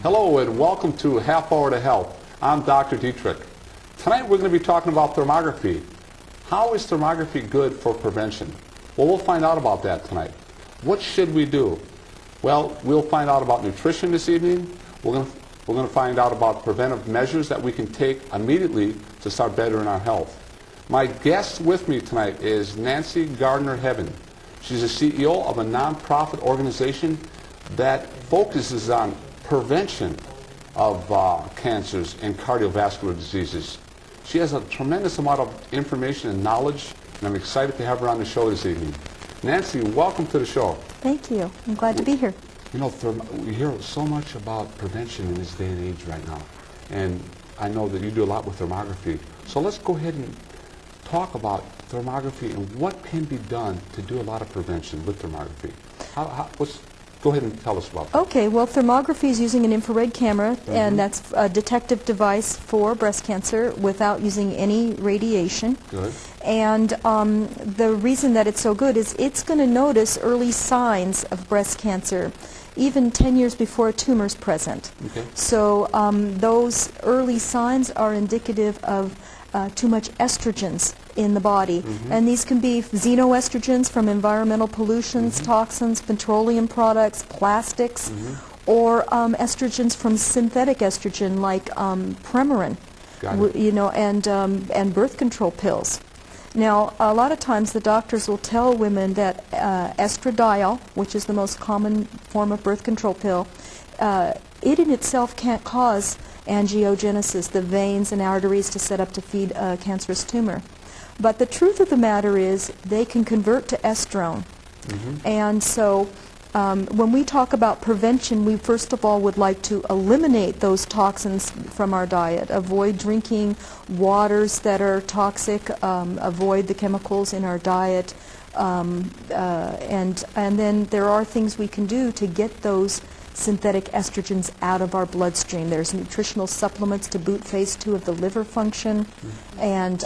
Hello and welcome to Half Hour to Health. I'm Dr. Dietrich. Tonight we're going to be talking about thermography. How is thermography good for prevention? Well, we'll find out about that tonight. What should we do? Well, we'll find out about nutrition this evening. We're going to find out about preventive measures that we can take immediately to start bettering our health. My guest with me tonight is Nancy Gardner-Heaven. She's the CEO of a nonprofit organization that focuses on prevention of cancers and cardiovascular diseases. She has a tremendous amount of information and knowledge, and I'm excited to have her on the show this evening. Nancy, welcome to the show. Thank you. I'm glad to be here. You know, we hear so much about prevention in this day and age right now, and I know that you do a lot with thermography. So let's go ahead and talk about thermography and what can be done to do a lot of prevention with thermography. Go ahead and tell us about that. Okay, well, thermography is using an infrared camera, and that's a detective device for breast cancer without using any radiation. Good. And the reason that it's so good is it's going to notice early signs of breast cancer even 10 years before a tumor is present. Okay. So those early signs are indicative of too much estrogens in the body. And these can be xenoestrogens from environmental pollutions, toxins, petroleum products, plastics, or estrogens from synthetic estrogen like Premarin, you know, and birth control pills. Now, a lot of times the doctors will tell women that estradiol, which is the most common form of birth control pill, it in itself can't cause angiogenesis, the veins and arteries to set up to feed a cancerous tumor. But the truth of the matter is they can convert to estrone. And so when we talk about prevention, we first of all would like to eliminate those toxins from our diet, avoid drinking waters that are toxic, avoid the chemicals in our diet, and then there are things we can do to get those synthetic estrogens out of our bloodstream. There's nutritional supplements to boot phase 2 of the liver function, and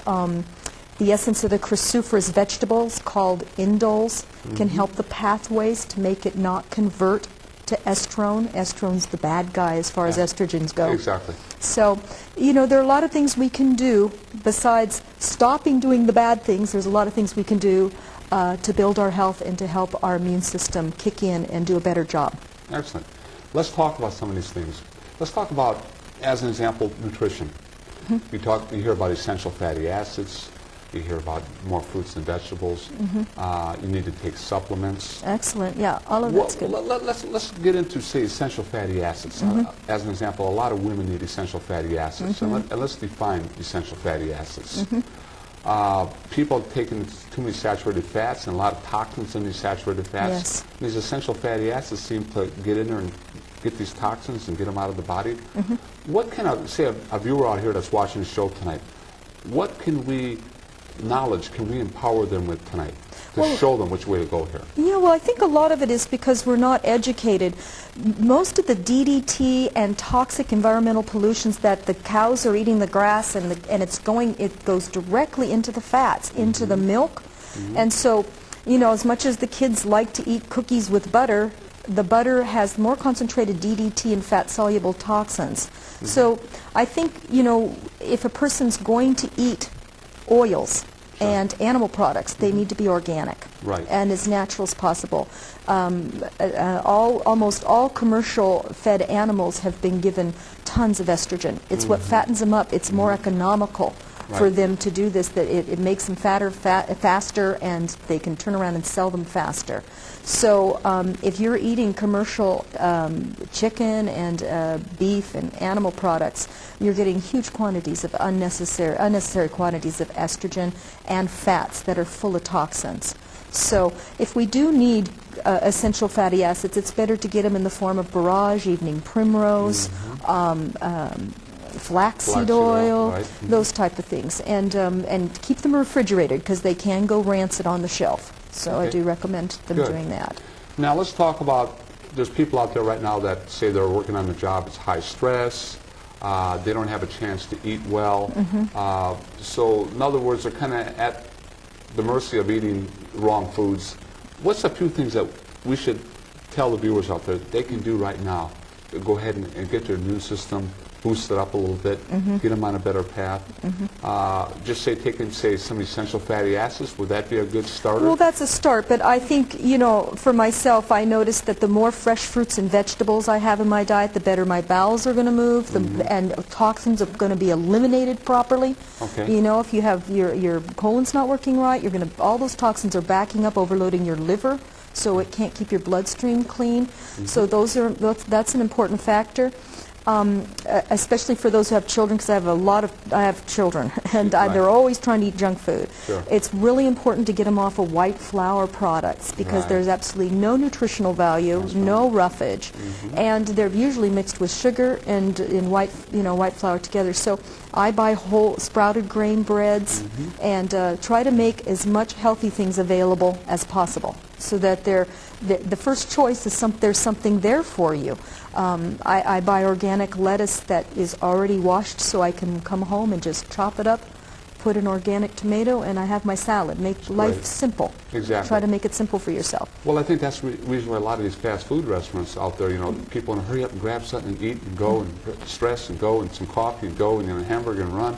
the essence of the cruciferous vegetables called indoles can help the pathways to make it not convert to estrone. Estrone's the bad guy as far as estrogens go. Exactly. So, you know, there are a lot of things we can do besides stopping doing the bad things. There's a lot of things we can do to build our health and to help our immune system kick in and do a better job. Excellent. Let's talk about some of these things. Let's talk about, as an example, nutrition. You hear about essential fatty acids. You hear about more fruits and vegetables. You need to take supplements. Excellent. Yeah, all of that's good. Let's get into, say, essential fatty acids. As an example, a lot of women need essential fatty acids. And let's define essential fatty acids. People taking too many saturated fats and a lot of toxins in these saturated fats. Yes. These essential fatty acids seem to get in there and get these toxins and get them out of the body. What can say a viewer out here that's watching the show tonight, what knowledge can we empower them with tonight to show them which way to go here? Yeah, well, I think a lot of it is because we're not educated. Most of the DDT and toxic environmental pollutions that the cows are eating the grass and it goes directly into the fats, into the milk. And so, you know, as much as the kids like to eat cookies with butter, the butter has more concentrated DDT and fat-soluble toxins. So I think, you know, if a person's going to eat oils and animal products, they need to be organic and as natural as possible. Almost all commercial fed animals have been given tons of estrogen. It's what fattens them up. It's more economical for them to do this, that it makes them faster, and they can turn around and sell them faster. So if you're eating commercial chicken and beef and animal products, you're getting huge quantities of unnecessary quantities of estrogen and fats that are full of toxins. So if we do need essential fatty acids, it's better to get them in the form of borage, evening primrose, flaxseed oil, those type of things, and keep them refrigerated because they can go rancid on the shelf. So I do recommend them doing that. Now let's talk about, there's people out there right now that say they're working on the job, it's high stress, they don't have a chance to eat well. So in other words, they're kind of at the mercy of eating wrong foods. What's a few things that we should tell the viewers out there they can do right now go ahead and get their immune system boosted up a little bit, get them on a better path. Just say taking, say, some essential fatty acids, would that be a good starter? Well, that's a start, but I think, you know, for myself, I noticed that the more fresh fruits and vegetables I have in my diet, the better my bowels are going to move, and toxins are going to be eliminated properly. Okay. You know, if you have your colon's not working right, you're going to, all those toxins are backing up, overloading your liver, so it can't keep your bloodstream clean. So that's an important factor. Especially for those who have children, because I have children, and they're always trying to eat junk food. Sure. It's really important to get them off of white flour products, because there's absolutely no nutritional value, no roughage, and they're usually mixed with sugar and in white flour together. So I buy whole sprouted grain breads and try to make as much healthy things available as possible, so that the first choice is there's something there for you. I buy organic lettuce that is already washed, so I can come home and just chop it up, put an organic tomato, and I have my salad. Make life simple. Exactly. Try to make it simple for yourself. Well, I think that's the reason why a lot of these fast food restaurants out there, you know, people want to hurry up and grab something and eat and go and stress and go and some coffee and go and a hamburger and run.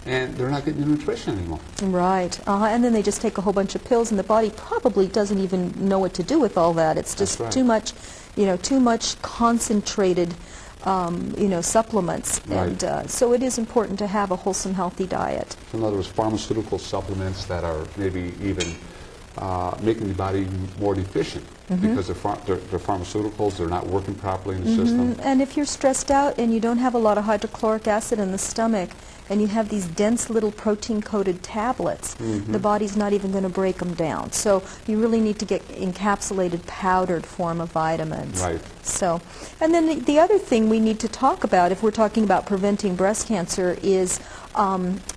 And they're not getting the nutrition anymore. Right. And then they just take a whole bunch of pills, and the body probably doesn't even know what to do with all that. It's just too much, too much concentrated, supplements. Right. And so it is important to have a wholesome, healthy diet. In other words, pharmaceutical supplements that are maybe even making the body more deficient because they're pharmaceuticals, they're not working properly in the system. And if you're stressed out and you don't have a lot of hydrochloric acid in the stomach, and you have these dense little protein-coated tablets, the body's not even going to break them down. So you really need to get encapsulated, powdered form of vitamins. Right. So, and then the other thing we need to talk about, if we're talking about preventing breast cancer, is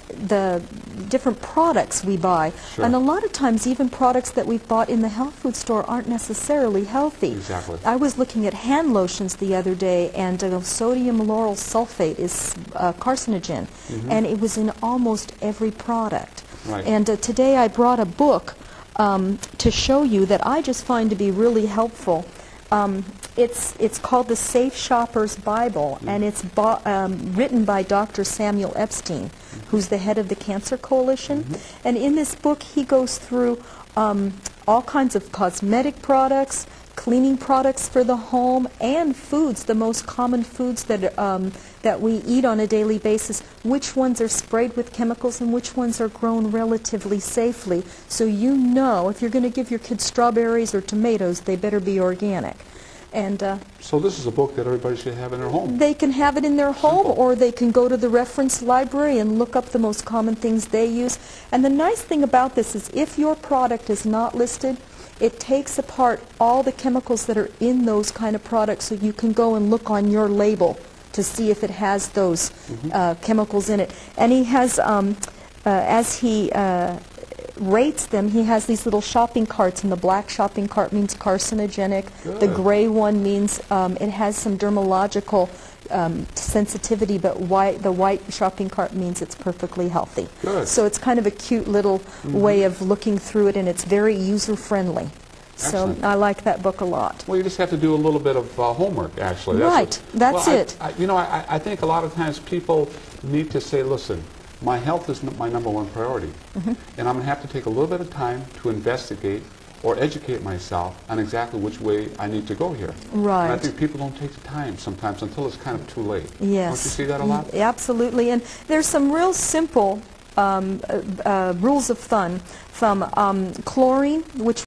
the different products we buy. Sure. And a lot of times, even products that we've bought in the health food store aren't necessarily healthy. Exactly. I was looking at hand lotions the other day, and sodium lauryl sulfate is carcinogen, and it was in almost every product. Right. And today I brought a book to show you that I just find to be really helpful. It's called The Safe Shopper's Bible, and it's written by Dr. Samuel Epstein, who's the head of the Cancer Coalition. And in this book, he goes through all kinds of cosmetic products, cleaning products for the home, and foods, the most common foods that we eat on a daily basis, which ones are sprayed with chemicals and which ones are grown relatively safely. So you know, if you're going to give your kids strawberries or tomatoes, they better be organic. And so this is a book that everybody should have in their home. They can have it in their home, or they can go to the reference library and look up the most common things they use. And the nice thing about this is, if your product is not listed, it takes apart all the chemicals that are in those kind of products, so you can go and look on your label to see if it has those chemicals in it. And he has, as he rates them, he has these little shopping carts, and the black shopping cart means carcinogenic. Good. The gray one means it has some dermatological sensitivity, but the white shopping cart means it's perfectly healthy. Good. So it's kind of a cute little way of looking through it, and it's very user-friendly. Excellent. So I like that book a lot. Well, you just have to do a little bit of homework, actually. That's it. I think a lot of times people need to say, listen, my health is my number one priority, and I'm going to have to take a little bit of time to investigate or educate myself on exactly which way I need to go here. Right. And I think people don't take the time sometimes until it's kind of too late. Yes. Don't you see that a lot? Absolutely. And there's some real simple rules of thumb. Chlorine, which